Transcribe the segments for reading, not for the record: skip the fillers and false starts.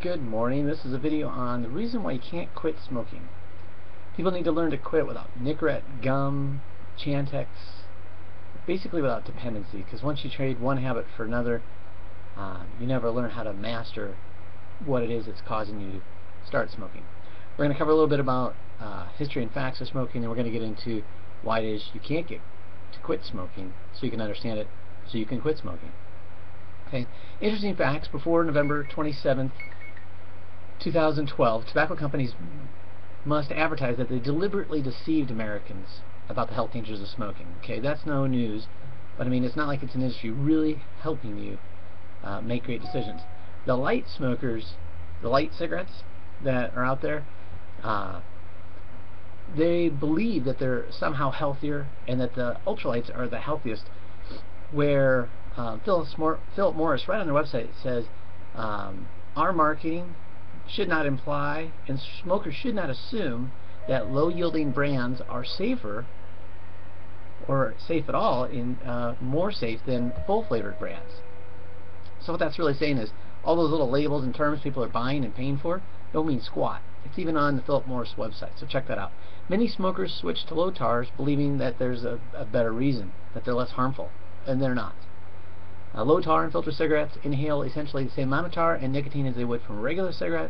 Good morning. This is a video on the reason why you can't quit smoking. People need to learn to quit without Nicorette, gum, Chantix, basically without dependency, because once you trade one habit for another, you never learn how to master what it is that's causing you to start smoking. We're going to cover a little bit about history and facts of smoking, and we're going to get into why it is you can't get to quit smoking so you can understand it, so you can quit smoking. Okay. Interesting facts. Before November 27th, 2012, tobacco companies must advertise that they deliberately deceived Americans about the health dangers of smoking. Okay, that's no news, but I mean, it's not like it's an industry really helping you make great decisions. The light smokers, the light cigarettes that are out there, they believe that they're somehow healthier and that the ultralights are the healthiest, where Philip Morris, right on their website, says our marketing should not imply, and smokers should not assume, that low-yielding brands are safer or safe at all, more safe than full-flavored brands. So what that's really saying is all those little labels and terms people are buying and paying for don't mean squat. It's even on the Philip Morris website, so check that out. Many smokers switch to low tars believing that there's a better reason, that they're less harmful, and they're not. Low tar and filter cigarettes inhale essentially the same amount of tar and nicotine as they would from a regular cigarette,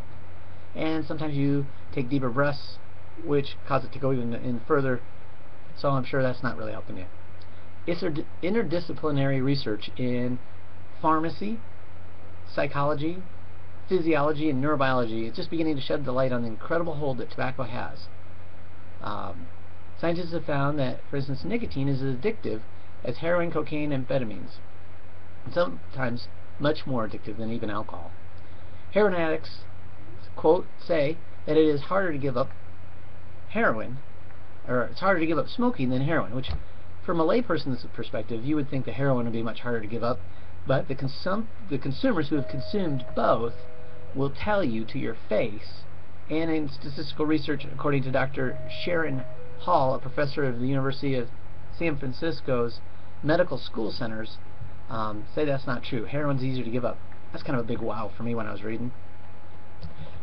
and sometimes you take deeper breaths, which cause it to go even in further, so I'm sure that's not really helping you. Interdisciplinary research in pharmacy, psychology, physiology, and neurobiology is just beginning to shed the light on the incredible hold that tobacco has. Scientists have found that, for instance, nicotine is as addictive as heroin, cocaine, amphetamines, and sometimes much more addictive than even alcohol. Heroin addicts, quote, say that it is harder to give up heroin, or it's harder to give up smoking than heroin, which from a layperson's perspective you would think the heroin would be much harder to give up, but the consumers who have consumed both will tell you to your face, and in statistical research, according to Dr. Sharon Hall, a professor of the University of San Francisco's medical school centers, say that's not true. Heroin's easier to give up. That's kind of a big wow for me when I was reading.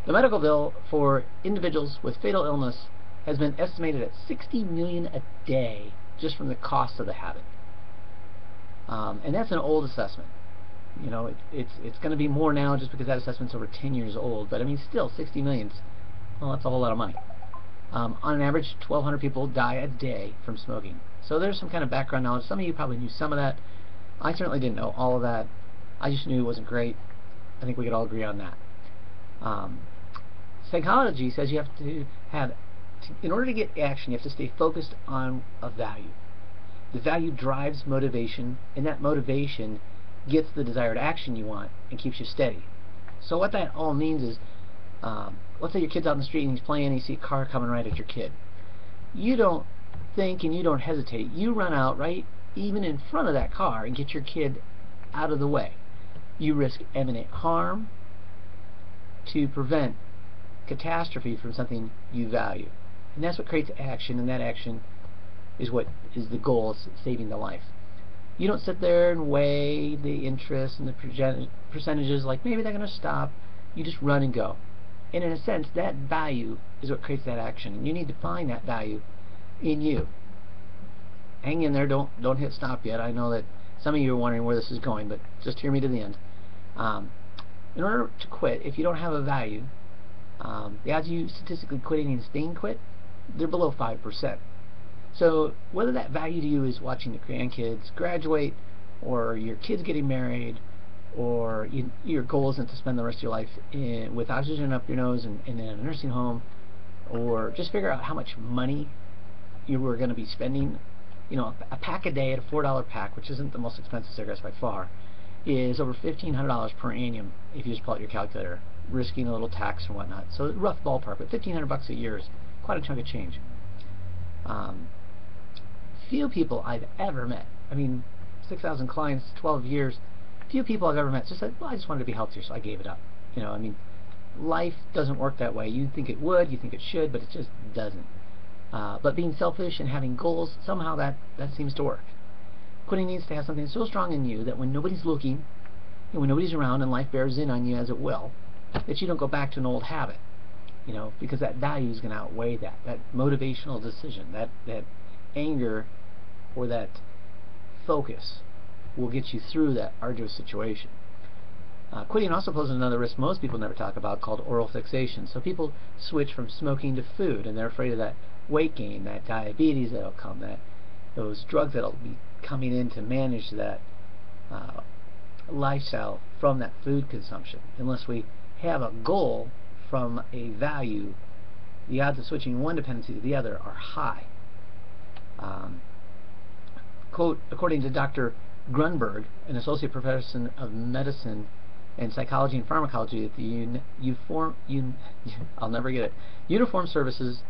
The medical bill for individuals with fatal illness has been estimated at $60 million a day just from the cost of the habit. And that's an old assessment. You know, it's going to be more now just because that assessment's over 10 years old, but I mean, still, 60 million, well, that's a whole lot of money. On an average, 1,200 people die a day from smoking. So there's some kind of background knowledge. Some of you probably knew some of that. I certainly didn't know all of that. I just knew it wasn't great. I think we could all agree on that. Psychology says you have to have, in order to get action, you have to stay focused on a value. The value drives motivation, and that motivation gets the desired action you want and keeps you steady. So what that all means is, let's say your kid's out in the street and he's playing and you see a car coming right at your kid. You don't think and you don't hesitate. You run out right even in front of that car and get your kid out of the way. You risk imminent harm to prevent catastrophe from something you value. And that's what creates action, and that action is what is the goal, is saving the life. You don't sit there and weigh the interest and the percentages like maybe they're going to stop. You just run and go. And in a sense, that value is what creates that action. And you need to find that value in you. Hang in there, don't hit stop yet. I know that some of you are wondering where this is going, but just hear me to the end. In order to quit, if you don't have a value, the odds of you statistically quitting and staying quit, they're below 5%. So whether that value to you is watching the grandkids graduate, or your kids getting married, or your goal isn't to spend the rest of your life with oxygen up your nose and in a nursing home, or just figure out how much money you were going to be spending. You know, a pack a day at a $4 pack, which isn't the most expensive cigarettes by far, is over $1,500 per annum if you just pull out your calculator, risking a little tax and whatnot. So rough ballpark, but $1,500 a year is quite a chunk of change. Few people I've ever met, I mean, 6,000 clients, 12 years, few people I've ever met just said, well, I just wanted to be healthier, so I gave it up. You know, I mean, life doesn't work that way. You think it would, you think it should, but it just doesn't. But being selfish and having goals, somehow that seems to work. Quitting needs to have something so strong in you that when nobody's looking, and when nobody's around and life bears in on you as it will, that you don't go back to an old habit, because that value is going to outweigh that motivational decision, that anger or that focus will get you through that arduous situation. Quitting also poses another risk most people never talk about, called oral fixation. So people switch from smoking to food, and they're afraid of that weight gain, that diabetes that'll come, those drugs that'll be coming in to manage that lifestyle from that food consumption. Unless we have a goal from a value, the odds of switching one dependency to the other are high. Quote, according to Dr. Grunberg, an associate professor of medicine and psychology and pharmacology at the I'll never get it, Uniform Services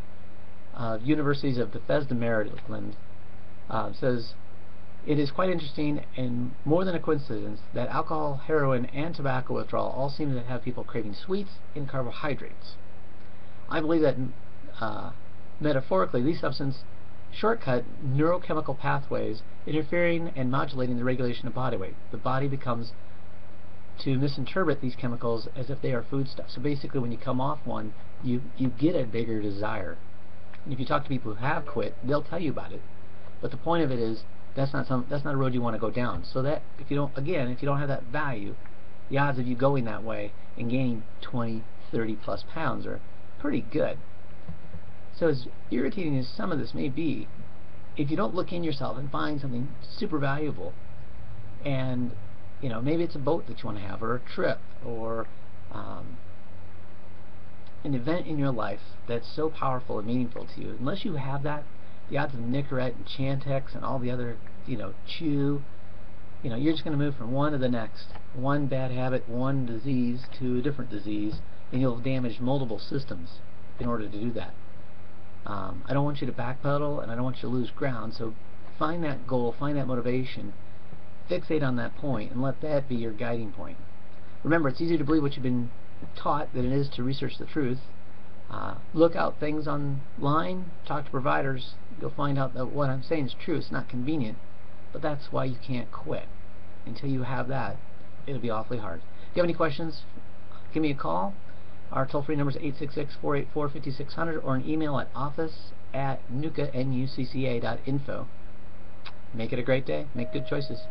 Universities of Bethesda, Maryland, says, it is quite interesting and more than a coincidence that alcohol, heroin, and tobacco withdrawal all seem to have people craving sweets and carbohydrates. I believe that metaphorically these substances shortcut neurochemical pathways, interfering and modulating the regulation of body weight. The body becomes to misinterpret these chemicals as if they are foodstuffs. So basically, when you come off one, you get a bigger desire. And if you talk to people who have quit, they'll tell you about it. But the point of it is, that's not a road you want to go down. So that if you don't have that value, the odds of you going that way and gaining 20, 30 plus pounds are pretty good. So as irritating as some of this may be, if you don't look in yourself and find something super valuable, and maybe it's a boat that you want to have, or a trip, or an event in your life that's so powerful and meaningful to you, unless you have that, the odds of Nicorette and Chantix and all the other, Chew, you're just going to move from one to the next, one bad habit, one disease to a different disease, and you'll damage multiple systems in order to do that. I don't want you to backpedal, and I don't want you to lose ground, so find that goal, find that motivation, fixate on that point, and let that be your guiding point. Remember, it's easier to believe what you've been taught than it is to research the truth. Look out things online, talk to providers, you'll find out that what I'm saying is true. It's not convenient, but that's why you can't quit. Until you have that, it'll be awfully hard. If you have any questions, give me a call. Our toll-free number is 866-484-5600, or an email at office@nucca.info. Make it a great day. Make good choices.